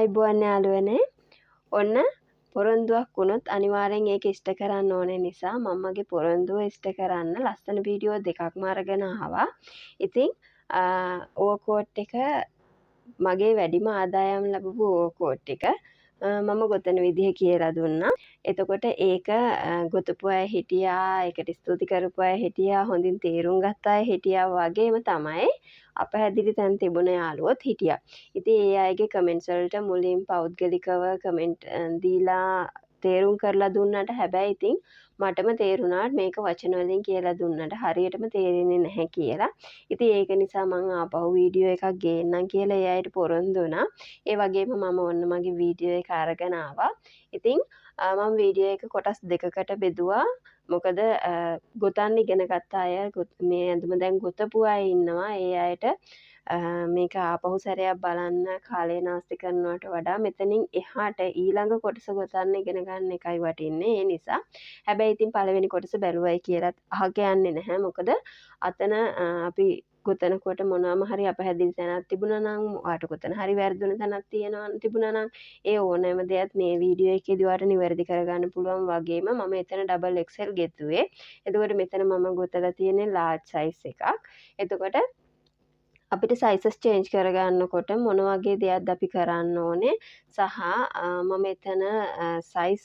ආයිබෝන් යාළුවනේ. ඔන්න පොරොන්දුවක් වුණොත් අනිවාර්යෙන් ඒක ඉෂ්ට කරන්න ඕනේ නිසා මම මගේ පොරොන්දුව ඉෂ්ට කරන්න ලස්සන වීඩියෝ දෙකක්ම අරගෙන ආවා. ඉතින් ඕවර්කෝට් එක මගේ වැඩිම ආදායම් ලැබපු ඕවර්කෝට් එක මම ගොතන විදිහ කියලා දුන්නා. එතකොට ඒක ගොතපු අය හිටියා, ඒකට ස්තුති කරපු අය හිටියා, හොඳින් තේරුම් ගත්ත අය හිටියා වගේම තමයි අපහැදිලි තැන් තිබුණ යාළුවොත් හිටියා. ඉතින් ඒ අයගේ කමෙන්ට්ස් වලට මුලින් පෞද්ගලිකව කමෙන්ට් දීලා තේරුම් කරලා දුන්නට හැබැයි ඉතින් මටම තේරුණා මේක වචන වලින් කියලා දුන්නට හරියටම තේරෙන්නේ නැහැ කියලා. ඉතින් ඒක නිසා මම ආපහු වීඩියෝ එකක් ගේන්නම් කියලා ඒ අයට පොරොන්දු වුණා. ඒ වගේම මම ඔන්න මගේ වීඩියෝ එක අරගෙන ආවා. ඉතින් මම වීඩියෝ එක කොටස් දෙකකට බෙදුවා. මොකද ගොතන්න ඉගෙන ගත්ත අය මේ ඇඳුම දැන් ගොතපු අය ඉන්නවා. ඒ අයට මේක ආපහු සැරයක් බලන්න කාලය නාස්ති කරනවට වඩා මෙතනින් එහාට ඊළඟ කොටස ගොතන්න ඉගෙන ගන්න එකයි වටින්නේ. ඒ නිසා හැබැයි ඉතින් පළවෙනි කොටස බැලුවයි කියලාත් අහක යන්නේ නැහැ. මොකද අතන අපි ගොතනකොට මොනවාම හරි අපහැදිලි තැනක් තිබුණා නම් ඔයාට ගොතන හරි වැරදුන තැනක් තිබුණා නම් ඒ ඕනෑම දෙයක් මේ වීඩියෝ එකේදී ඔයාට නිවැරදි කරගන්න පුළුවන් වගේම මම එතන ඩබල් XL ගෙතුවේ. එතකොට මෙතන මම ගොතලා තියෙන්නේ large size එකක්. එතකොට අපිට සයිසස් චේන්ජ් කරගන්නකොට මොන වගේ දෙයක්ද අපි කරන්න ඕනේ සහ මම එතන සයිස්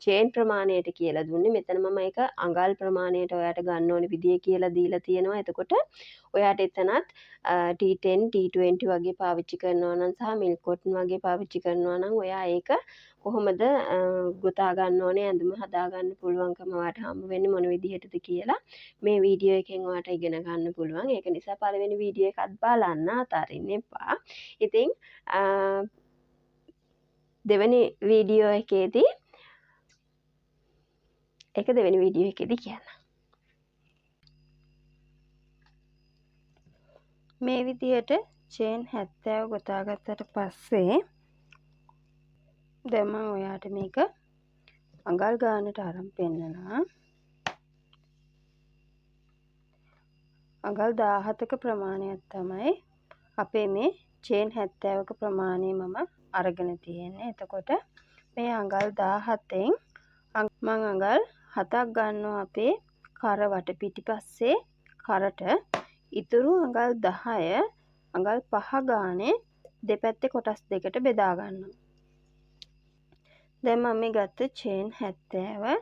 චේන් ප්‍රමාණයට කියලා දුන්නේ. මෙතන මම ඒක අඟල් ප්‍රමාණයට ඔයාට ගන්න ඕනේ විදිය කියලා දීලා තියෙනවා. එතකොට ඔයාට එතනත් T10 T20 වගේ පාවිච්චි කරනවා නම් සහ මිල්ක් කොටන් වගේ පාවිච්චි කරනවා නම් ඔයා ඒක කොහොමද ගොතා ගන්න ඕනේ ඇඳුම හදා ගන්න පුළුවන්කම ඔයාට හම්බ වෙන්නේ මොන විදිහටද කියලා මේ වීඩියෝ එකෙන් ඔයාට ඉගෙන ගන්න පුළුවන්. ඒක නිසා පළවෙනි වීඩියෝ එකත් බලන්න අතාරින්න එපා. ඉතින් දෙවෙනි වීඩියෝ එකේදී ඒක දෙවෙනි වීඩියෝ එකේදී කියන්න. මේ විදිහට චේන් 70 ගොතාගත්තට පස්සේ දැන් මම ඔයාට මේක අඟල් ගන්නට අරන් පෙන්නනවා. අඟල් 17ක ප්‍රමාණයක් තමයි අපේ මේ චේන් 70ක ප්‍රමාණය මම අරගෙන තියෙන්නේ. එතකොට මේ අඟල් 17න් මම අඟල් 7ක් ගන්නවා අපේ කර වට පිටිපස්සේ කරට. ඉතුරු අඟල් 10 අඟල් 5 ගානේ දෙපැත්තේ කොටස් දෙකට බෙදා ගන්නවා. දැන් මම මේ ගත්ත චේන් 70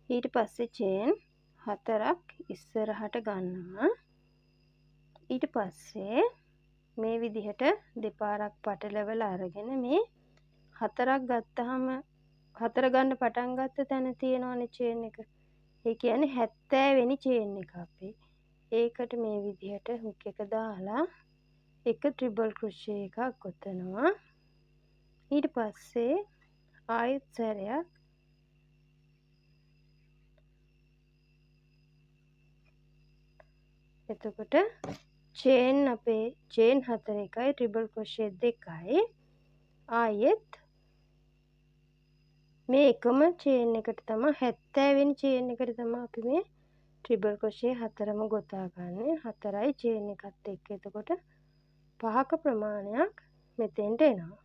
ඊට පස්සේ චේන් 4ක් ඉස්සරහට ගන්නවා. ඊට පස්සේ මේ විදිහට දෙපාරක් පටලවලා අරගෙන මේ 4ක් ගත්තාම 4 ගන්න පටන් ගත්ත තැන තියෙනවනේ චේන් එක. ඒ කියන්නේ 70 වෙනි චේන් එක අපේ. ඒකට මේ විදිහට හුක් එක දාලා එක ට්‍රිබල් ක්‍රොෂේ එකක් ගොතනවා. ඊට පස්සේ ආයෙත් සැරයක් එතකොට චේන් අපේ චේන් 4 එකයි ට්‍රිබල් ක්‍රොෂේ 2යි ආයෙත් මේ එකම චේන් එකට තමයි 70 වෙනි චේන් එකට තමයි අපි මේ ට්‍රිබල් ක්‍රොෂේ 4ම ගොතාගන්නේ. 4යි චේන් එකත් එක්ක. එතකොට 5ක ප්‍රමාණයක් මෙතෙන්ට එනවා.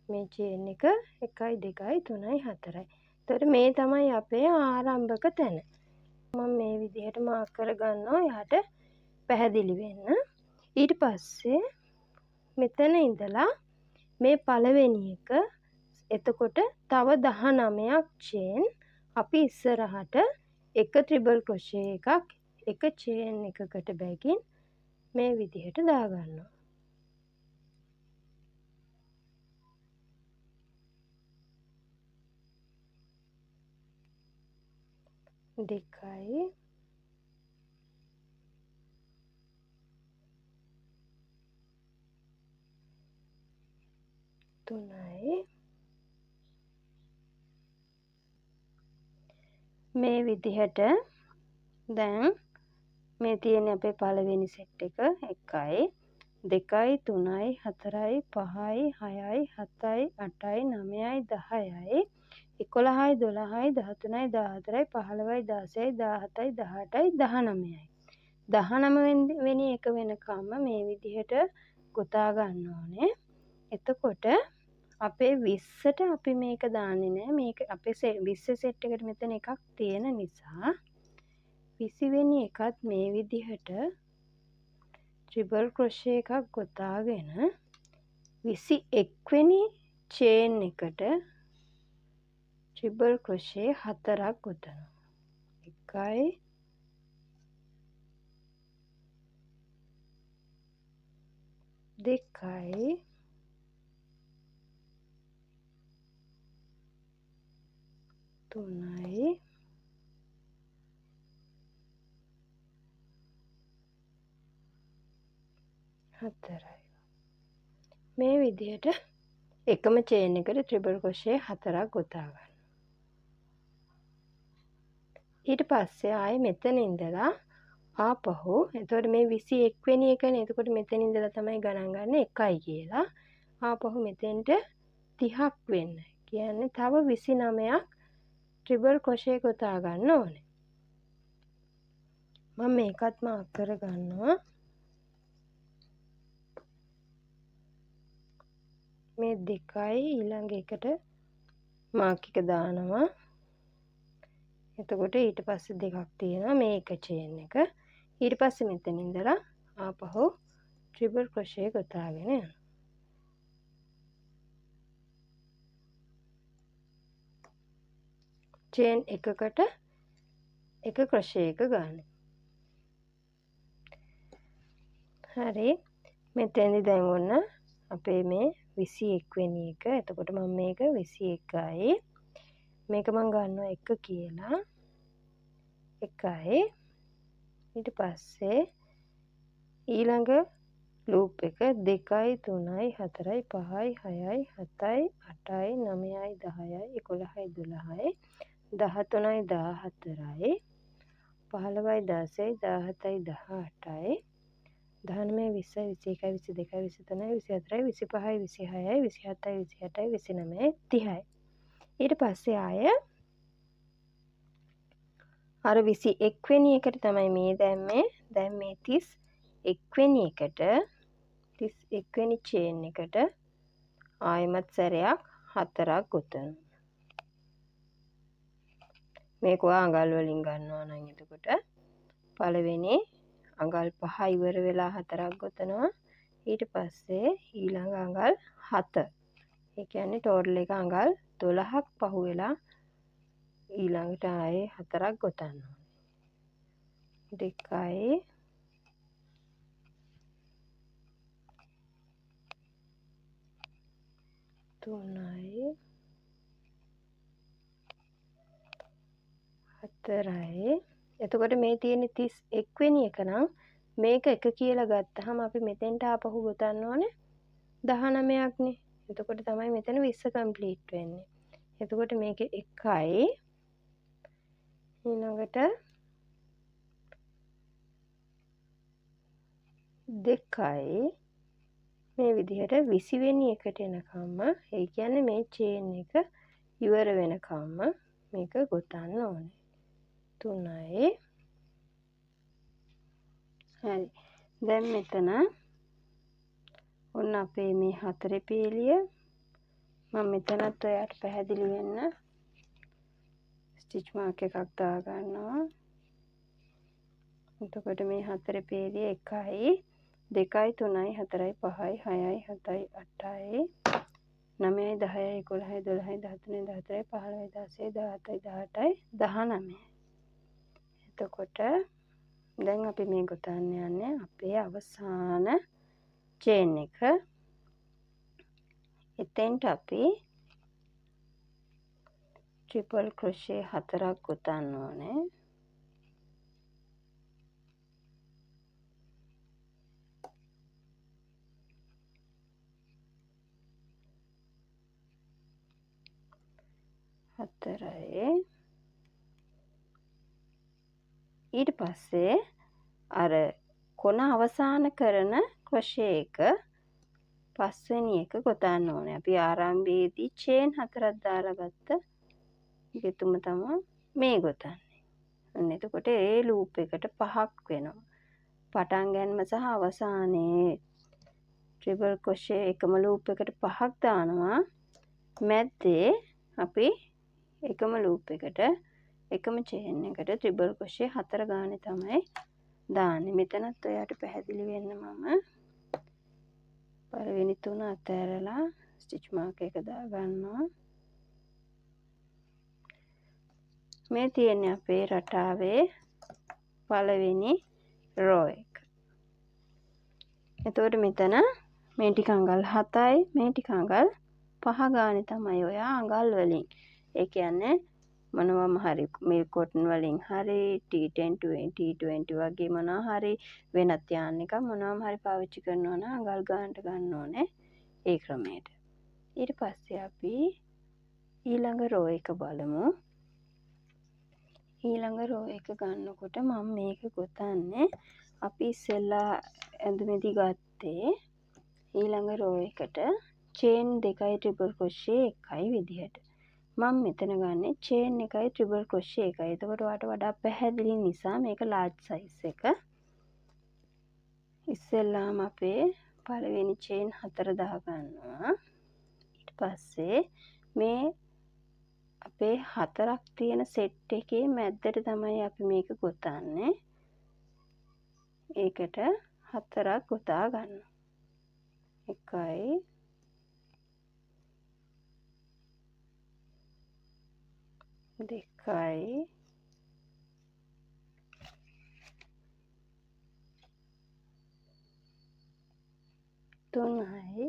මේ චේන් එක 1යි 2යි 3යි 4යි. එතකොට මේ තමයි අපේ ආරම්භක තැන. මම මේ විදිහට මාක් කරගන්නවා යාට පැහැදිලි වෙන්න. ඊට පස්සේ මෙතන ඉඳලා මේ පළවෙනි එක එතකොට තව 19ක් චේන් අපි ඉස්සරහට එක ට්‍රිබල් ක්‍රොෂේ එකක් එක චේන් එකකට බැගින් මේ විදිහට දාගන්නවා. දෙකයි තුනයි මේ විදිහට දැන් මේ තියෙන අපේ පළවෙනි සෙට් එක 1යි 2යි 3යි 4යි 5යි 6යි 7යි 8යි 9යි 10යි 11යි 12යි 13යි 14යි 15යි 16යි 17යි 18යි 19යි 19 වෙනි එක වෙනකම්ම මේ විදිහට ගොතා ගන්න ඕනේ. එතකොට අපේ 20ට අපි මේක දාන්නේ නැහැ. මේක අපේ 20 සෙට් එකට මෙතන එකක් තියෙන නිසා 20 වෙනි එකත් මේ විදිහට ට්‍රිපල් ක්‍රොෂේ එකක් ගොතාගෙන 21 වෙනි චේන් එකට ට්‍රිපල් ක්‍රොෂේ 4ක් ගොතනවා. 1 2 3 4යි. මේ විදිහට එකම චේන් එකට ට්‍රිපල් ක්‍රොෂේ 4ක් ගොතා ගන්න. ඊට පස්සේ ආයේ මෙතන ඉඳලා ආපහු එතකොට මේ 21 වෙනි එකනේ. එතකොට මෙතන ඉඳලා තමයි ගණන් ගන්න 1යි කියලා. ආපහු මෙතෙන්ට 30ක් වෙන්න. කියන්නේ තව 29ක් ට්‍රිපල් ක්‍රොෂේ ගොතා ගන්න ඕනේ. මම මේකත් මාක් කර ගන්නවා. මේ 2යි ඊළඟ එකට මාක් එක දානවා. එතකොට ඊට පස්සේ දෙකක් තියෙනවා මේ එක චේන් එක. ඊට පස්සේ මෙතන ඉඳලා ආපහු ට්‍රිපල් ක්‍රොෂේ ගොතාගෙන යනවා. චේන් එකකට එක ක්‍රොෂේ එක ගන්න. හරි. මෙතෙන්දි දැන් ඔන්න අපේ මේ 21 වෙනි එක. එතකොට මම මේක 21යි. මේක මම ගන්නවා 1 කියලා. 1යි. ඊට පස්සේ ඊළඟ ලූප් එක 2යි 3යි 4යි 5යි 6යි 7යි 8යි 9යි 10යි 11යි 12යි 13යි 14යි 15යි 16යි 17යි 18යි 19යි 20යි 21යි 22යි 23යි 24යි 25යි 26යි 27යි 28යි 29යි 30යි. ඊට පස්සේ ආය අර 21 වෙනි එකට තමයි මේ දැම්මේ. දැන් මේ 31 වෙනි එකට 31 වෙනි චේන් එකට ආයෙමත් සැරයක් 4ක් ගොතනවා. මේක ඔයා අඟල් වලින් ගන්නවා නම් එතකොට පළවෙනි අඟල් 5 ඉවර වෙලා 4ක් ගොතනවා. ඊට පස්සේ ඊළඟ අඟල් 7. ඒ කියන්නේ ටෝටල් එක අඟල් 12ක් පහු වෙලා ඊළඟට ආයේ 4ක් ගොතන්න ඕනේ. 2යි 3යි 4යි. එතකොට මේ තියෙන 31 වෙනි එක නම් මේක 1 කියලා ගත්තාම අපි මෙතෙන්ට ආපහු ගොතන්න ඕනේ 19ක්නේ. එතකොට තමයි මෙතන 20 කම්ප්ලීට් වෙන්නේ. එතකොට මේක 1යි ඊළඟට 2යි මේ විදිහට 20 වෙනි එකට එනකම්ම ඒ කියන්නේ මේ චේන් එක ඉවර වෙනකම්ම මේක ගොතන්න ඕනේ. 3යි. හරි. දැන් මෙතන ඔන්න අපේ මේ 4 පේලිය මම මෙතනත් ඔයාලට පැහැදිලි වෙන්න ස්ටිච් මාක් එකක් දා ගන්නවා. එතකොට මේ 4 පේලිය 1යි 2යි 3යි 4යි 5යි 6යි 7යි 8යි 9යි 10යි 11යි 12යි 13යි 14යි 15යි 16යි 17යි 18යි 19යි. එතකොට දැන් අපි මේ ගොතන්න යන්නේ අපේ අවසාන චේන් එක. එතෙන්ට අපි ට්‍රිපල් ක්‍රොෂේ 4ක් ගොතන්න ඕනේ. ඊට පස්සේ අර කොන අවසාන කරන ක්‍රොෂේ එක 5 වෙනි එක ගොතන්න ඕනේ. අපි ආරම්භයේදී චේන් 4ක් දාලා ගත්ත ගෙතුම තමයි මේ ගොතන්නේ. අන්න එතකොට ඒ ලූප් එකට 5ක් වෙනවා. පටන් ගැනීම සහ අවසානයේ ට්‍රිපල් ක්‍රොෂේ එකම ලූප් එකට 5ක් දානවා. මැද්දේ අපි එකම ලූප් එකට එකම චේන් එකට ට්‍රිපල් ක්‍රොෂේ 4 ගානේ තමයි දාන්නේ. මෙතනත් ඔයාලට පැහැදිලි වෙන්න මම පළවෙනි 3 අතහැරලා ස්ටිච් මාක් එක දා ගන්නවා. මේ තියෙන්නේ අපේ රටාවේ පළවෙනි රෝ එක. එතකොට මෙතන මේ ටික අඟල් 7යි මේ ටික අඟල් 5 ගානේ තමයි ඔයා අඟල් වලින්. ඒ කියන්නේ මොනවම හරි මේ කොටන් වලින් හරි T10 T20 වගේ මොනවා හරි වෙනත් යාන් එකක් මොනවම හරි පාවිච්චි කරනවා නම් අඟල් ගන්නට ගන්න ඕනේ ඒ ක්‍රමයට. ඊට පස්සේ අපි ඊළඟ රෝ එක බලමු. ඊළඟ රෝ එක ගන්නකොට මම මේක ගොතන්නේ අපි ඉස්සෙල්ලා ඇඳුමේදී ගත්තේ ඊළඟ රෝ එකට චේන් 2යි ට්‍රිපල් ක්‍රොෂේ 1යි විදිහට. මම මෙතන ගන්නෙ චේන් 1යි ට්‍රිපල් ක්‍රොෂේ 1යි. එතකොට ඔයාලට වඩා පැහැදිලි නිසා මේක ලාර්ජ් සයිස් එක. ඉස්සෙල්ලාම අපේ පළවෙනි චේන් 4 දා ගන්නවා. ඊට පස්සේ මේ අපේ 4ක් තියෙන සෙට් එකේ මැද්දට තමයි අපි මේක ගොතන්නේ. ඒකට 4ක් ගොතා ගන්නවා. 1යි 2යි 3යි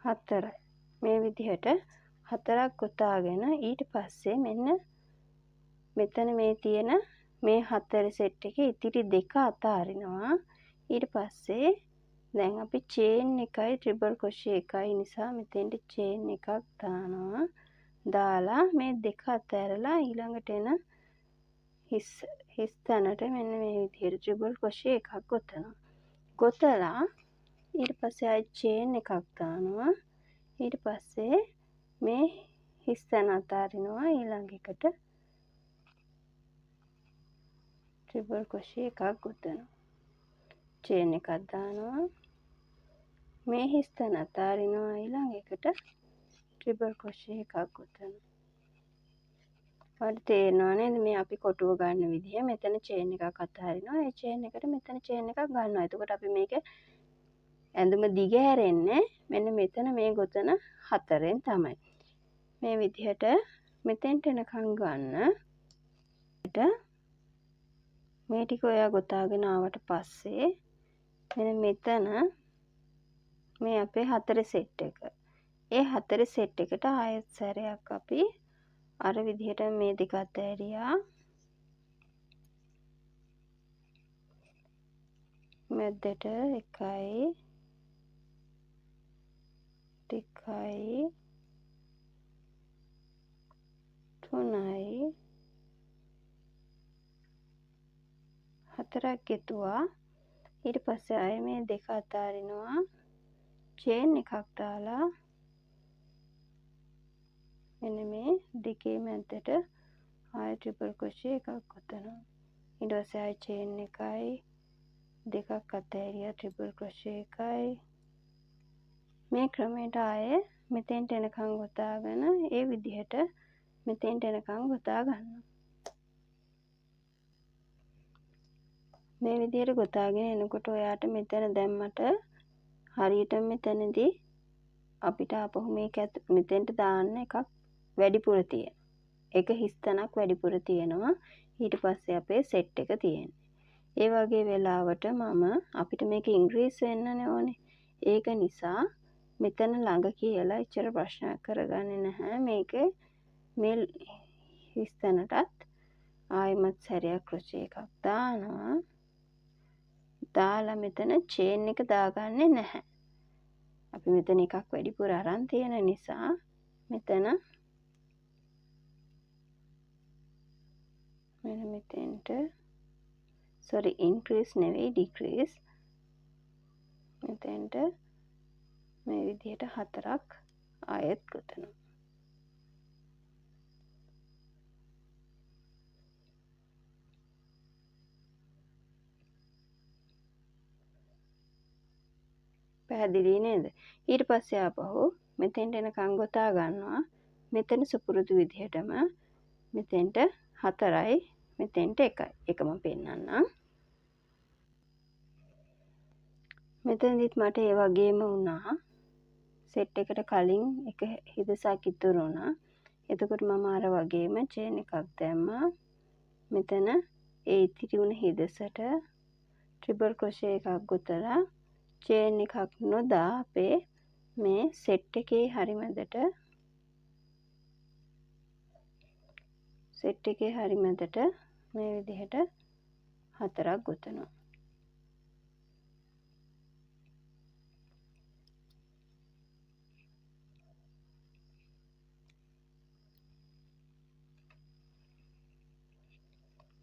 4යි. මේ විදිහට 4ක් ගොතාගෙන ඊට පස්සේ මෙන්න මෙතන මේ තියෙන මේ 4 සෙට් එකේ ඉතිරි 2 අතාරිනවා. ඊට පස්සේ දැන් අපි චේන් 1යි ට්‍රිපල් ක්‍රොෂේ 1යි නිසා මෙතෙන්ට චේන් එකක් දානවා. දාලා මේ 2 අතහැරලා ඊළඟට එන හිස් තැනට මෙන්න මේ විදිහට ට්‍රිපල් ක්‍රොෂේ එකක් ගොතනවා. ගොතලා ඊට පස්සේ ආයි චේන් එකක් දානවා. ඊට පස්සේ මේ හිස් තැන අතාරිනවා. ඊළඟ එකට ට්‍රිපල් ක්‍රොෂේ එකක් ගොතනවා. චේන් එකක් දානවා. මේ හිස් තැන අතාරිනවා. ඊළඟ එකට ට්‍රිපල් ක්‍රොෂේ එකක් ගොතනවා. ඔයාලට තේරෙනව නේද මේ අපි කොටුව ගන්න විදිහ. මෙතන චේන් එකක් අතාරිනවා. ඒ චේන් එකට මෙතන චේන් එකක් ගන්නවා. එතකොට අපි මේක ඇඳුම දිග හැරෙන්නේ මෙන්න මෙතන මේ ගොතන 4ෙන් තමයි. මේ විදිහට මෙතෙන්ට එනකන් ගන්න. මේ ටික ඔයා ගොතාගෙන ආවට පස්සේ මෙන්න මෙතන මේ අපේ 4 සෙට් එක. ඒ 4 සෙට් එකට ආයෙත් සැරයක් අපි අර විදිහට මේ දෙක අතෑරියා. මැද්දට 1යි 2යි 3යි 4ක් ගෙතුවා. ඊට පස්සේ ආයෙ මේ දෙක අතාරිනවා. චේන් එකක් දාලා මෙන්න මේ දෙකේ මැද්දට ආයෙ ට්‍රිපල් ක්‍රොෂේ එකක් ගොතනවා. ඊට පස්සේ ආයෙ චේන් එකයි දෙකක් අතෑරියා ට්‍රිපල් ක්‍රොෂේ එකයි. මේ ක්‍රමයට ආයෙ මෙතෙන්ට එනකන් ගොතාගෙන ඒ විදිහට මෙතෙන්ට එනකන් ගොතා ගන්නවා. මේ විදිහට ගොතාගෙන එනකොට ඔයාට මෙතන දැම්මට හරියට මෙතනදී අපිට ආපහු මේක මෙතෙන්ට දාන්න එකක් වැඩිපුර තියෙනවා. එක හිස් තැනක් වැඩිපුර තියෙනවා. ඊට පස්සේ අපේ සෙට් එක තියෙන්නේ. ඒ වගේ වෙලාවට අපිට මේක ඉන්ක්‍රීස් වෙන්නනේ ඕනේ. ඒක නිසා මෙතන ළඟ කියලා එච්චර ප්‍රශ්නයක් කරගන්නේ නැහැ. මේක මේ හිස් තැනටත් ආයෙමත් සැරයක් ක්‍රොෂේ එකක් දානවා. දාලා මෙතන චේන් එක දාගන්නේ නැහැ. අපි මෙතන එකක් වැඩිපුර අරන් තියෙන නිසා මෙතන මෙන්න මෙතෙන්ට ඉන්ක්‍රීස් නෙවෙයි ඩික්‍රීස්. මෙතෙන්ට මේ විදිහට 4ක් ආයෙත් ගොතනවා. පැහැදිලි නේද? ඊට පස්සේ ආපහු මෙතෙන්ට එනකන් ගොතා ගන්නවා. මෙතන සුපුරුදු විදිහටම මෙතෙන්ට 4යි මෙතෙන්ට 1යි. එක මම පෙන්නන්නම්. මෙතනදිත් මට ඒ වගේම වුණා. සෙට් එකට කලින් එක හිදසක් ඉතුරු වුණා. එතකොට මම අර වගේම චේන් එකක් දැම්මා. මෙතන ඒ ඉතිරි වුණ හිදසට ට්‍රිපල් ක්‍රොෂේ එකක් ගොතලා චේන් එකක් නොදා අපේ මේ සෙට් එකේ හරි මැදට මේ විදිහට 4ක් ගොතනවා.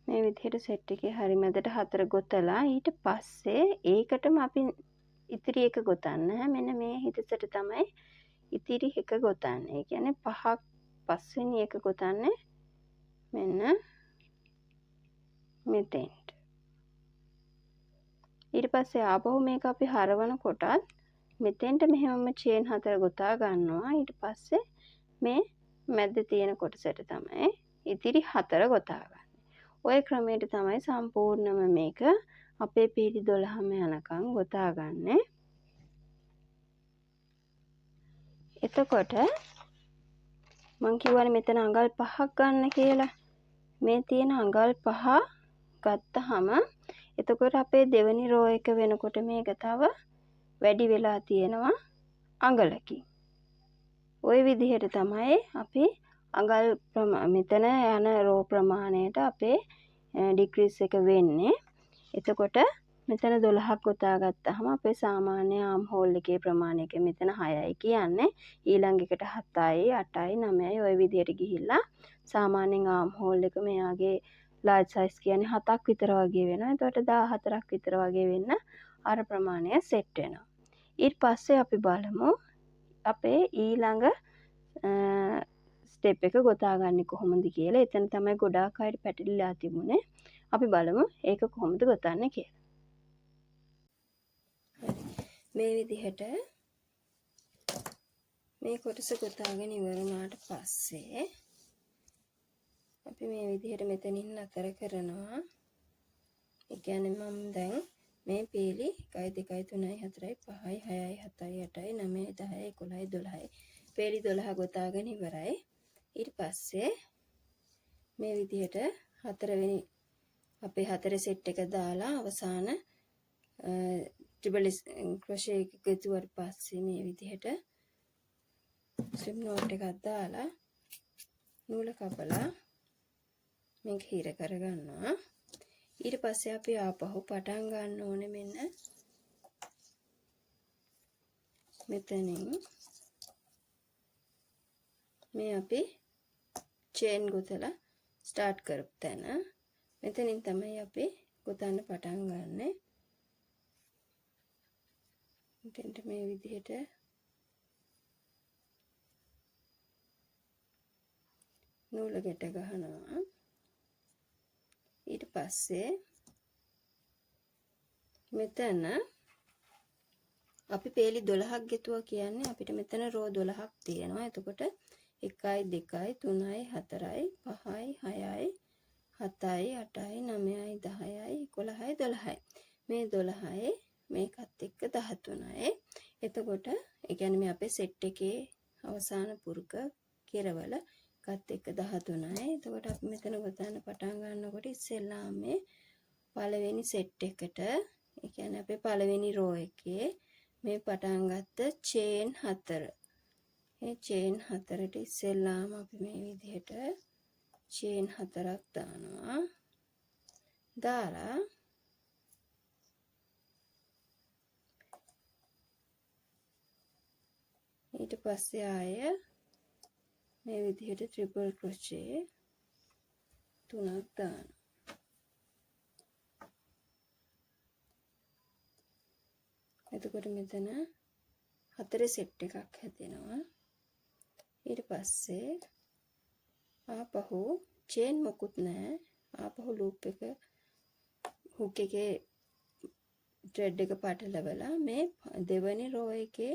මේ විදිහට සෙට් එකේ හරි මැදට 4 ගොතලා ඊට පස්සේ ඒකටම අපි ඉතිරි එක ගොතන්න. මෙන්න මේ හිතසට තමයි ඉතිරි එක ගොතන්නේ. ඒ කියන්නේ 5ක් පස්වෙනි එක ගොතන්නේ මෙන්න මෙතෙන්ට. ඊට පස්සේ ආපහු මේක අපි හරවන කොටත් මෙතෙන්ට මෙහෙමම චේන් 4 ගොතා ගන්නවා. ඊට පස්සේ මේ මැද තියෙන කොටසට තමයි ඉතිරි 4 ගොතා ගන්න. ඔය ක්‍රමයට තමයි සම්පූර්ණම මේක අපේ පීලි 12ම යනකම් ගොතා ගන්න. එතකොට මං කිව්වනේ මෙතන අඟල් 5ක් ගන්න කියලා. මේ තියෙන අඟල් 5 ගත්තාම එතකොට අපේ දෙවෙනි රෝ එක වෙනකොට මේක තව වැඩි වෙලා තියෙනවා අඟලකින්. ওই විදිහට තමයි අපි අඟල් මෙතන යන රෝ ප්‍රමාණයට අපේ ඩික්‍රීස් එක වෙන්නේ. එතකොට මෙතන 12ක් ගොතා ගත්තාම අපේ සාමාන්‍ය ආම් හෝල් එකේ ප්‍රමාණය මෙතන 6යි කියන්නේ. ඊළඟ එකට 7යි 8යි 9යි ওই විදිහට ගිහිල්ලා සාමාන්‍යයෙන් ආම් හෝල් එක මෙයාගේ ලාර්ජ් සයිස් කියන්නේ 7ක් විතර වගේ වෙනවා. එතකොට 14ක් විතර වගේ වෙන්න අර ප්‍රමාණය සෙට් වෙනවා. ඊට පස්සේ අපි බලමු අපේ ඊළඟ ස්ටෙප් එක ගොතාගන්නේ කොහොමද කියලා. එතන තමයි ගොඩාක් අයට පැටලිලා තිබුණේ. අපි බලමු ඒක කොහොමද ගොතන්නේ කියලා. මේ විදිහට මේ කොටස ගොතාගෙන ඉවර වුණාට පස්සේ අපි මේ විදිහට මෙතනින් නතර කරනවා. ඒ කියන්නේ මම දැන් මේ පීලි 1 2 3 4 5 6 7 8 9 10 11 12 පීලි 12 ගොතාගෙන ඉවරයි. ඊට පස්සේ මේ විදිහට හතරවෙනි අපේ 4 සෙට් එක දාලා අවසාන ට්‍රිපල් ක්‍රොෂේ එක ගතුවට පස්සේ මේ විදිහට ස්ලිප් නෝට් එකක් දාලා නූල කපලා මේක හිර කරගන්නවා. ඊට පස්සේ අපි ආපහු පටන් ගන්න ඕනේ මෙන්න මෙතනින් මේ අපි චේන් ගොතලා ස්ටාර්ට් කරපු තැන මෙතනින් තමයි අපි ගොතන්න පටන් ගන්නෙ. මෙතෙන්ට මේ විදිහට නූල ගැට ගහනවා. ඊට පස්සේ මෙතන අපි පේලි 12ක් ගෙතුවා කියන්නේ අපිට මෙතන රෝ 12ක් තියෙනවා. එතකොට 1යි 2යි 3යි 4යි 5යි 6යි 7යි 8යි 9යි 10යි 11යි 12යි. මේ 12යි මේකත් එක්ක 13යි. එතකොට ඒ කියන්නේ මේ අපේ සෙට් එකේ අවසාන පුරුක කෙරවල එකත් එක්ක 13යි. එතකොට අපි මෙතන ගොතන්න පටන් ගන්නකොට ඉස්සෙල්ලාම මේ පළවෙනි සෙට් එකට ඒ කියන්නේ අපේ පළවෙනි රෝ එකේ මේ පටන් ගත්ත චේන් 4. මේ චේන් 4ට ඉස්සෙල්ලාම අපි මේ විදිහට චේන් 4ක් දානවා. දාලා ඊට පස්සේ ආය මේ විදිහට ට්‍රිපල් ක්‍රොෂේ 3ක් දානවා. එතකොට මෙතන 4 සෙට් එකක් හැදෙනවා. ඊට පස්සේ ආපහු චේන් මොකුත් නැහැ. ආපහු ලූප් එක හුක් එකේ thread එක පටලවලා මේ දෙවෙනි row එකේ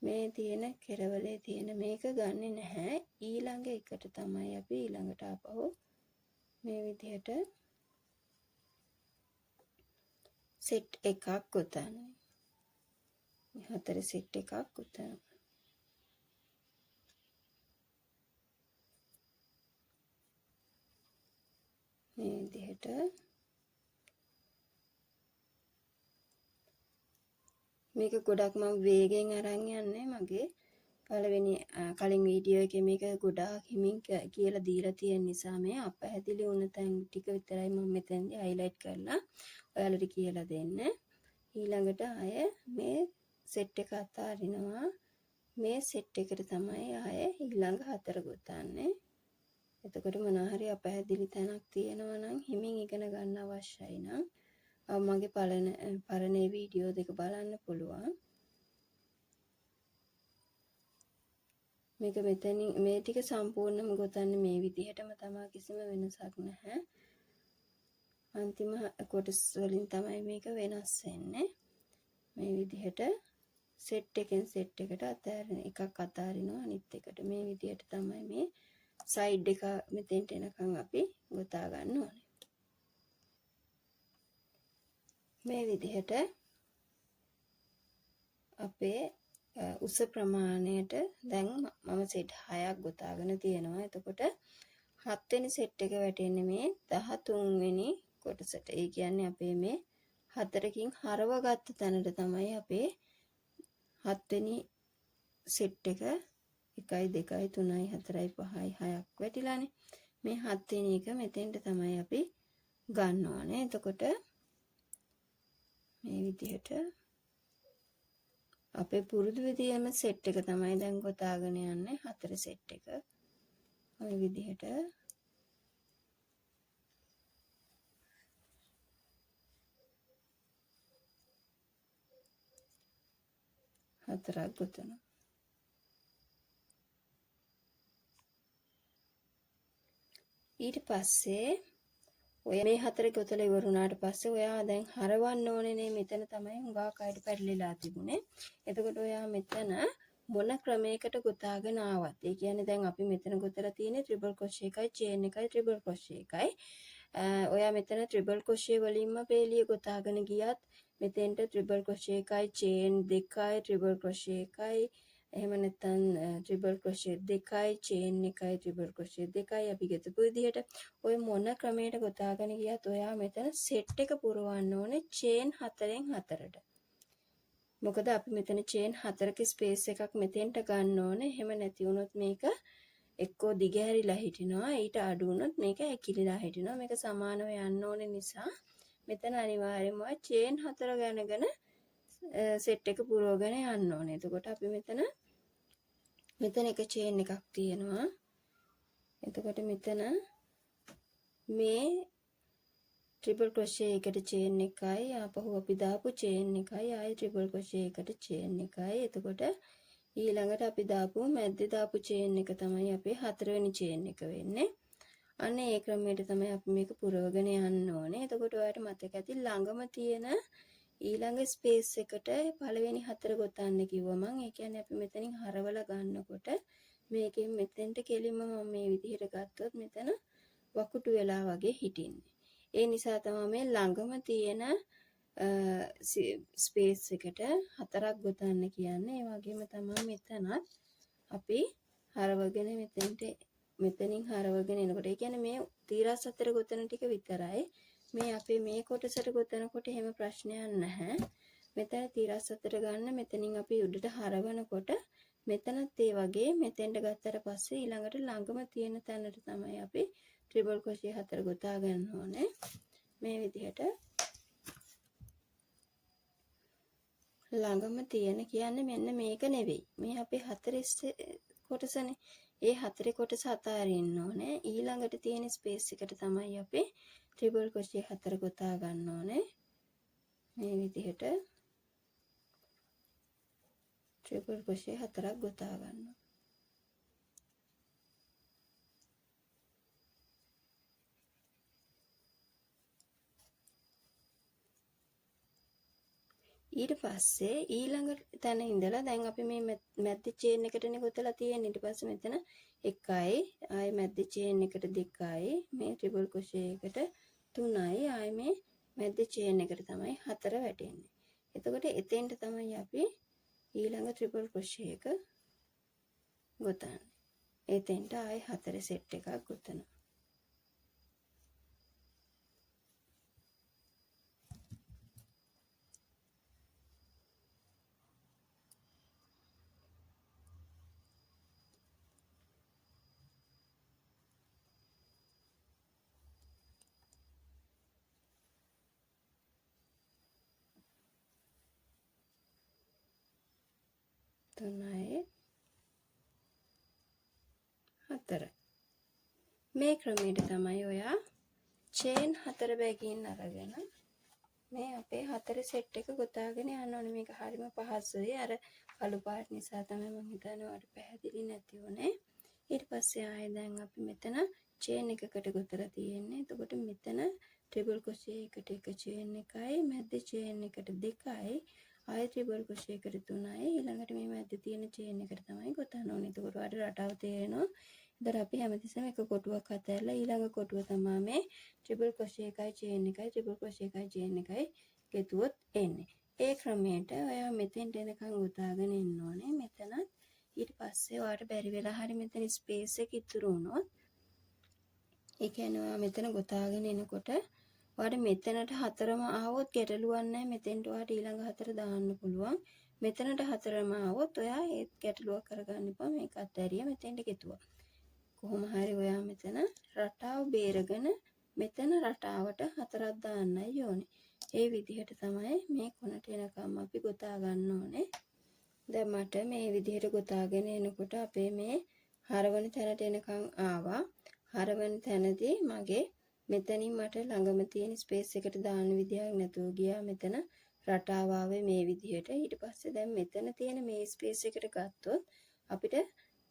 මේ තියෙන කෙරවලේ තියෙන මේක ගන්නෙ නැහැ. ඊළඟ එකට තමයි අපි ඊළඟට ආපහු මේ විදිහට set එකක් ගොතන්නේ. හතර set එකක් ගොතනවා. මේ විදිහට මේක ගොඩක් මම වේගෙන් අරන් යන්නේ මගේ පළවෙනි කලින් වීඩියෝ එකේ මේක ගොඩාක් හිමින් කියලා දීලා තියෙන නිසා මේ අපැහැදිලි වුණ තැන් ටික විතරයි මම මෙතෙන්දී highlight කරලා ඔයාලට කියලා දෙන්න. ඊළඟට ආය මේ set එක අතාරිනවා. මේ set එකට තමයි ආය ඊළඟ හතර ගොතන්නේ. එතකොට මොනවා හරි අපැහැදිලි තැනක් තියෙනවා නම් හිමින් ඉගෙන ගන්න අවශ්‍යයි නම් මගේ පරණ වීඩියෝ දෙක බලන්න පුළුවන්. මේක මෙතනින් මේ ටික සම්පූර්ණයෙන්ම ගොතන්නේ මේ විදිහටම තමයි, කිසිම වෙනසක් නැහැ. අන්තිම කොටස් වලින් තමයි මේක වෙනස් වෙන්නේ. මේ විදිහට සෙට් එකෙන් සෙට් එකට එකක් අතාරිනවා අනිත් එකට. මේ විදිහට තමයි මේ සයිඩ් එක මෙතෙන්ට එනකන් අපි ගොතා ගන්න ඕනේ. මේ විදිහට අපේ උස ප්‍රමාණයට දැන් මම සෙට් 6ක් ගොතාගෙන තියෙනවා. එතකොට 7 වෙනි සෙට් එක වැටෙන්නේ මේ 13 වෙනි කොටසට. ඒ කියන්නේ අපේ මේ 4කින් හරව ගත්ත තැනට තමයි අපේ 7 වෙනි සෙට් එක 1 2 3 4 5 6ක් වැටිලානේ. මේ 7 වෙනි එක මෙතෙන්ට තමයි අපි ගන්න ඕනේ. එතකොට මේ විදිහට අපේ පුරුදු විදියම සෙට් එක තමයි දැන් ගොතාගෙන යන්නේ. 4 සෙට් එක. ඔය විදිහට හතරක් ගොතනවා. ඊට පස්සේ ඔය මේ හතර ගොතලා ඉවර වුණාට පස්සේ ඔයා දැන් හරවන්න ඕනේ නේ. මෙතන තමයි හුඟක් අයිඩි පැටලිලා තිබුණේ. එතකොට ඔයා මෙතන මොන ක්‍රමයකට ගොතාගෙන ආවත්, ඒ කියන්නේ දැන් අපි මෙතන ගොතලා තියෙන්නේ ට්‍රිපල් ක්‍රොෂේ එකයි චේන් එකයි ට්‍රිපල් ක්‍රොෂේ එකයි. ඔයා මෙතන ට්‍රිපල් ක්‍රොෂේ වලින්ම පේලිය ගොතාගෙන ගියත් මෙතෙන්ට ට්‍රිපල් ක්‍රොෂේ එකයි චේන් දෙකයි ට්‍රිපල් ක්‍රොෂේ එකයි, එහෙම නැත්නම් ට්‍රිපල් ක්‍රොෂේ දෙකයි චේන් එකයි ට්‍රිපල් ක්‍රොෂේ දෙකයි අපි ගතපු විදිහට ඔය මොන ක්‍රමයකට ගොතාගෙන ගියත් ඔයා මෙතන සෙට් එක පුරවන්න ඕනේ චේන් 4න් 4ට. මොකද අපි මෙතන චේන් 4ක ස්පේස් එකක් මෙතෙන්ට ගන්න ඕනේ. එහෙම නැති වුණොත් මේක එක්කෝ දිගහැරිලා හිටිනවා, ඊට අඩු වුණොත් මේක ඇකිලිලා හිටිනවා. මේක සමානව යන්න ඕනේ නිසා මෙතන අනිවාර්යයෙන්ම චේන් 4 ගණගෙන සෙට් එක පුරවගෙන යන්න ඕනේ. එතකොට අපි මෙතන එක චේන් එකක් තියෙනවා. එතකොට මෙතන මේ ට්‍රිපල් ක්‍රොෂේ එකට චේන් එකයි, ආපහු අපි දාපු චේන් එකයි, ආයි ට්‍රිපල් ක්‍රොෂේ එකට චේන් එකයි. එතකොට ඊළඟට අපි මැද්දේ දාපු චේන් එක තමයි අපේ 4 වෙනි චේන් එක වෙන්නේ. අන්න ඒ ක්‍රමයට තමයි අපි මේක පුරවගෙන යන්න ඕනේ. එතකොට ඔයාලට මතක ඇති ළඟම තියෙන ඊළඟ ස්පේස් එකට පළවෙනි 4 ගොතන්න කිව්වා මම. ඒ කියන්නේ අපි මෙතනින් හරවලා ගන්නකොට මේකෙන් මෙතෙන්ට කෙලින්ම මම මේ විදිහට ගත්තොත් මෙතන වකුටු වෙලා වගේ හිටින්නේ. ඒ නිසා තමයි මේ ළඟම තියෙන ස්පේස් එකට 4ක් ගොතන්න කියන්නේ. ඒ වගේම තමයි මෙතනත් අපි හරවගෙන මෙතනින් හරවගෙන එනකොට, ඒ කියන්නේ මේ තීරස් 4 ගොතන ටික විතරයි. මේ අපේ මේ කොටසට ගොතනකොට එහෙම ප්‍රශ්නයක් නැහැ. මෙතන තීරස් 4 ගන්න, මෙතනින් අපි උඩට හරවනකොට මෙතනත් ඒ වගේ මෙතෙන්ට ගත්තට පස්සේ ඊළඟට ළඟම තියෙන තැනට තමයි අපි ට්‍රිපල් ක්‍රොෂේ 4 ගොතා ගන්න ඕනේ. මේ විදිහට ළඟම තියෙන කියන්නේ මෙන්න මේක නෙවෙයි. මේ අපේ 4 කොටසනේ. ඒ 4 කොටස අතාරින්න ඕනේ. ඊළඟට තියෙන ස්පේස් එකට තමයි අපි ට්‍රිපල් ක්‍රොෂේ 4 ගොතා ගන්න ඕනේ. මේ විදිහට ට්‍රිපල් ක්‍රොෂේ 4ක් ගොතා ගන්නවා. ඊට පස්සේ ඊළඟ තැන ඉඳලා දැන් අපි මේ මැද්දේ චේන් එකටනේ ගොතලා තියෙන්නේ. ඊට පස්සේ මෙතන 1යි ආයේ මැද්දේ චේන් එකට 2යි මේ ට්‍රිපල් ක්‍රොෂේ එකට 3යි ආයේ මේ මැද්දේ චේන් එකට තමයි 4 වැටෙන්නේ. එතකොට එතෙන්ට තමයි අපි ඊළඟ ට්‍රිපල් ක්‍රොෂේ එක ගොතන්නේ. එතෙන්ට ආයේ 4 සෙට් එකක් ගොතනවා. තුනයි 4. මේ ක්‍රමයට තමයි ඔයා චේන් 4 බැගින් අරගෙන මේ අපේ 4 සෙට් එක ගොතාගෙන යන්න ඕනේ. මේක හරිම පහසුයි. අර කළු පාට නිසා තමයි මම හිතන්නේ ඔයාලට පැහැදිලි නැති වුනේ. ඊට පස්සේ ආයෙ දැන් අපි මෙතන චේන් එකකට ගොතලා තියෙන්නේ. එතකොට මෙතන ට්‍රිපල් ක්‍රොෂේ එකට 1 චේන් එකයි මැද්දේ චේන් එකට 2යි ආයෙ ට්‍රිපල් ක්‍රොෂේ එකට 3යි ඊළඟට මේ මැද්දේ තියෙන චේන් එකට තමයි ගොතන්න ඕනේ. එතකොට ඔයාලට රටාව තේරෙනවා. ඉතින් අපි හැමතිස්සෙම එක කොටුවක් අතහැරලා ඊළඟ කොටුව තමයි මේ ට්‍රිපල් ක්‍රොෂේ එකයි චේන් එකයි ට්‍රිපල් ක්‍රොෂේ එකයි චේන් එකයි ගෙතුවොත් එන්නේ. ඒ ක්‍රමයට ඔයා මෙතෙන්ට එනකන් ගොතාගෙන ඉන්න ඕනේ. මෙතනත් ඊට පස්සේ ඔයාලට බැරි වෙලා හරි මෙතන ස්පේස් එක ඉතුරු වුණොත් ඒ කියන්නේ ඔයා මෙතන ගොතාගෙන එනකොට ඔයාලට මෙතනට 4ම ආවොත් ගැටලුවක් නැහැ. මෙතෙන්ට ඔයාලට ඊළඟ 4 දාන්න පුළුවන්. මෙතනට 4ම ආවොත් ඔයා ඒත් ගැටලුවක් කරගන්න එපා. මේක අතහැරියා මෙතෙන්ට ගෙතුවා. කොහොම හරි ඔයා මෙතන රටාව බේරගෙන මෙතන රටාවට 4ක් දාන්නයි ඕනේ. ඒ විදිහට තමයි මේ කොනට එනකම් අපි ගොතා ගන්න ඕනේ. දැන් මට මේ විදිහට ගොතාගෙන එනකොට අපේ මේ හරවන තැනට එනකම් ආවා. හරවන තැනදී මගේ මෙතනින් මට ළඟම තියෙන ස්පේස් එකට දාන්න විදියක් නැතුව ගියා. මෙතන රටාව ආවේ මේ විදිහට. ඊට පස්සේ දැන් මෙතන තියෙන මේ ස්පේස් එකට ගත්තොත් අපිට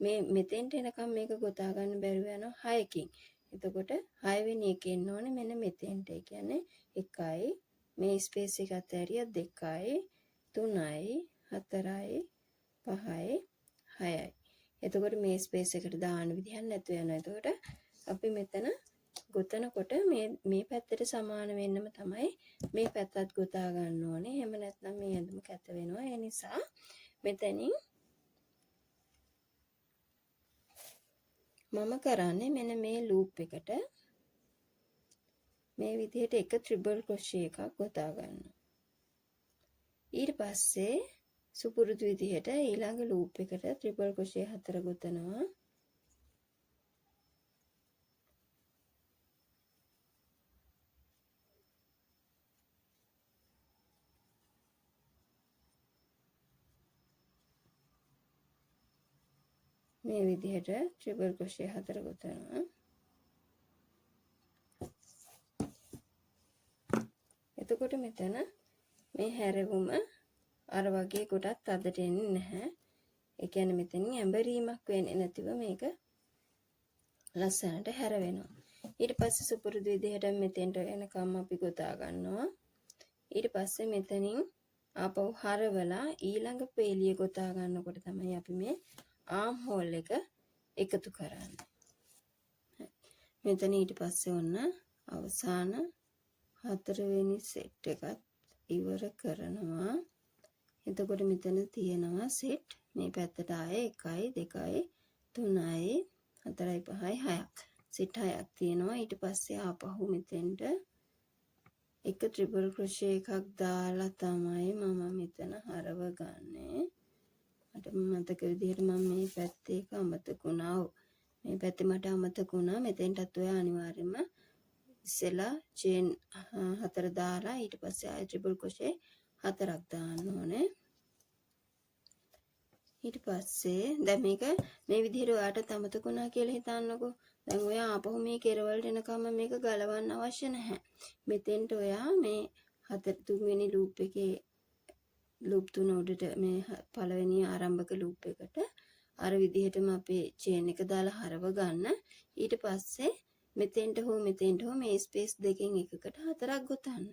මේ මෙතෙන්ට එනකම් මේක ගොතා ගන්න බැරුව යනවා 6කින්. එතකොට 6 වෙනි එක එන්න ඕනේ මෙන්න මෙතෙන්ට. ඒ කියන්නේ 1යි මේ ස්පේස් එක අතහැරියා 2යි 3යි 4යි 5යි 6යි. එතකොට මේ ස්පේස් එකට දාන්න විදිහක් නැතුව යනවා. එතකොට අපි මෙතන ගොතනකොට මේ පැත්තට සමාන වෙන්නම තමයි මේ පැත්තත් ගොතා ගන්න ඕනේ. එහෙම නැත්නම් මේ ඇඳුම කැත වෙනවා. ඒ නිසා මෙතනින් මම කරන්නේ මෙන්න මේ ලූප් එකට මේ විදිහට එක ට්‍රිපල් ක්‍රොෂේ එකක් ගොතා ගන්නවා. ඊට පස්සේ සුපුරුදු විදිහට ඊළඟ ලූප් එකට ට්‍රිපල් ක්‍රොෂේ 4 ගොතනවා. මේ විදිහට ට්‍රිපල් ක්‍රොෂේ 4 ගොතනවා. එතකොට මෙතන මේ හැරවුම අර වගේ කොටත් අදට එන්නේ නැහැ. ඒ කියන්නේ මෙතනින් ඇඹරීමක් වෙන්නේ නැතිව මේක ලස්සනට හැරවෙනවා. ඊට පස්සේ සුපුරුදු විදිහට මෙතෙන්ට එනකම් අපි ගොතා ගන්නවා. ඊට පස්සේ මෙතනින් ආපහු හරවලා ඊළඟ පේලිය ගොතා ගන්නකොට තමයි අපි මේ ආම් හෝල් එක එකතු කරන්නේ. මෙතන ඊට පස්සේ ඔන්න අවසාන 4 වෙනි සෙට් එකත් ඉවර කරනවා. එතකොට මෙතන තියෙනවා සෙට් මේ පැත්තට ආයේ 1යි 2යි 3යි 4යි 5යි 6ක්. සෙට් 6ක් තියෙනවා. ඊට පස්සේ ආපහු මෙතෙන්ට එක ට්‍රිපල් ක්‍රොෂේ එකක් දාලා තමයි මම මෙතන හරව ගන්නේ. මට මතක විදිහට මම මේ පැත්තේ එක අමතක වුණා. මේ පැත්තේ මට අමතක වුණා. මෙතෙන්ටත් ඔය අනිවාර්යයෙන්ම ඉස්සෙල්ලා චේන් 4 දාලා ඊට පස්සේ ආයෙ ට්‍රිපල් ක්‍රොෂේ 4ක් දාන්න ඕනේ. ඊට පස්සේ දැන් මේක මේ විදිහට ඔයාට අමතක වුණා කියලා හිතන්නකෝ. දැන් ඔයා ආපහු මේ කෙරවලට එනකම් මේක ගලවන්න අවශ්‍ය නැහැ. මෙතෙන්ට ඔයා මේ 4 වෙනි ලූප් එකේ ලූප් 3 උඩට මේ පළවෙනි ආරම්භක ලූප් එකට අර විදිහටම අපේ චේන් එක දාලා හරව ගන්න. ඊට පස්සේ මෙතෙන්ට හෝ මේ ස්පේස් දෙකෙන් එකකට 4ක් ගොතන්න.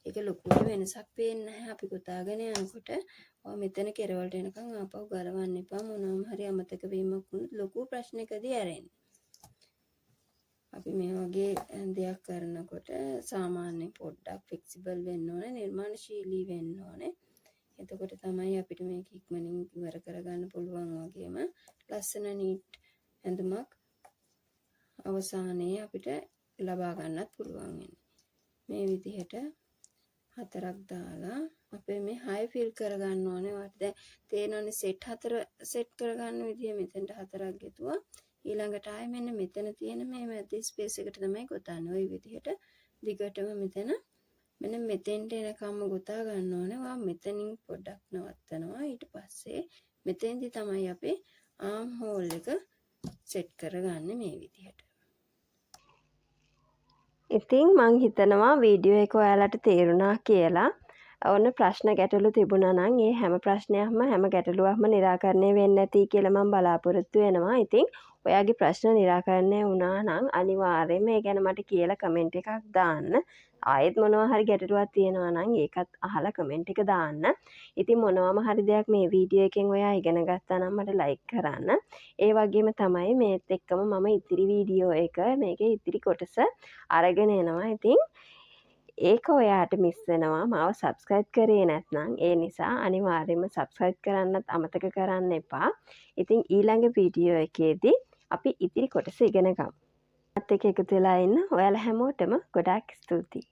ඒක ලොකුට වෙනසක් පේන්නේ නැහැ. අපි ගොතාගෙන යනකොට ඔය මෙතන කෙරවලට එනකන් ආපහු ගලවන්න එපා. මොනවාම හරි අමතක වීමක් වුණොත් ලොකු ප්‍රශ්නයකදී ඇරෙන්නේ. අපි මේ වගේ දෙයක් කරනකොට සාමාන්‍යයෙන් පොඩ්ඩක් ෆ්ලෙක්සිබල් වෙන්න ඕනේ, නිර්මාණශීලී වෙන්න ඕනේ. එතකොට තමයි අපිට මේක ඉක්මනින් ඉවර කරගන්න පුළුවන්. වගේම ලස්සන නීට් ඇඳුමක් අවසානයේ අපිට ලබා ගන්නත් පුළුවන් වෙන්නේ. මේ විදිහට 4ක් දාලා අපේ මේ 6 ෆිල් කරගන්න ඕනේ. ඔයාලට දැන් තේරෙනවනේ සෙට් කරගන්න විදිය. මෙතනට 4ක් ගෙතුවා. ඊළඟට ආයේ මෙන්න මෙතන තියෙන මේ මැද ස්පේස් එකට තමයි ගොතන්නේ. ওই විදිහට දිගටම මෙන්න මෙතෙන්ට එනකම්ම ගොතා ගන්න ඕනේ. ඔයා මෙතනින් පොඩ්ඩක් නවත්තනවා. ඊට පස්සේ මෙතෙන්දි තමයි අපේ ආම් හෝල් එක සෙට් කරගන්නේ මේ විදිහට. ඉතින් මං හිතනවා වීඩියෝ එක ඔයාලට තේරුණා කියලා. ඔන්න ප්‍රශ්න ගැටලු තිබුණා නම් ඒ හැම ප්‍රශ්නයක්ම හැම ගැටලුවක්ම निराකරණය වෙන්න ඇති කියලා මම බලාපොරොත්තු වෙනවා. ඉතින් ඔයාගේ ප්‍රශ්න निराකරණය වුණා නම් අනිවාර්යයෙන්ම මේ ගැන මට කියලා කමෙන්ට් එකක් දාන්න. ආයෙත් මොනවා හරි ගැටලුවක් තියෙනවා නම් ඒකත් අහලා කමෙන්ට් එක දාන්න. ඉතින් මොනවාම හරි දෙයක් මේ වීඩියෝ එකෙන් ඔයා ඉගෙන ගත්තා නම් මට ලයික් කරන්න. ඒ වගේම තමයි මේත් එක්කම මම ඉතිරි වීඩියෝ එක මේකේ ඉතිරි කොටස අරගෙන එනවා. ඉතින් ඒක ඔයාට මිස් වෙනවා මාව සබ්ස්ක්‍රයිබ් කරේ නැත්නම්. ඒ නිසා අනිවාර්යයෙන්ම සබ්ස්ක්‍රයිබ් කරන්නත් අමතක කරන්න එපා. ඉතින් ඊළඟ වීඩියෝ එකේදී අපි ඉතිරි කොටස ඉගෙන ගමු. මාත් එක්ක එකතු වෙලා ඉන්න ඔයාලා හැමෝටම ගොඩාක් ස්තුතියි.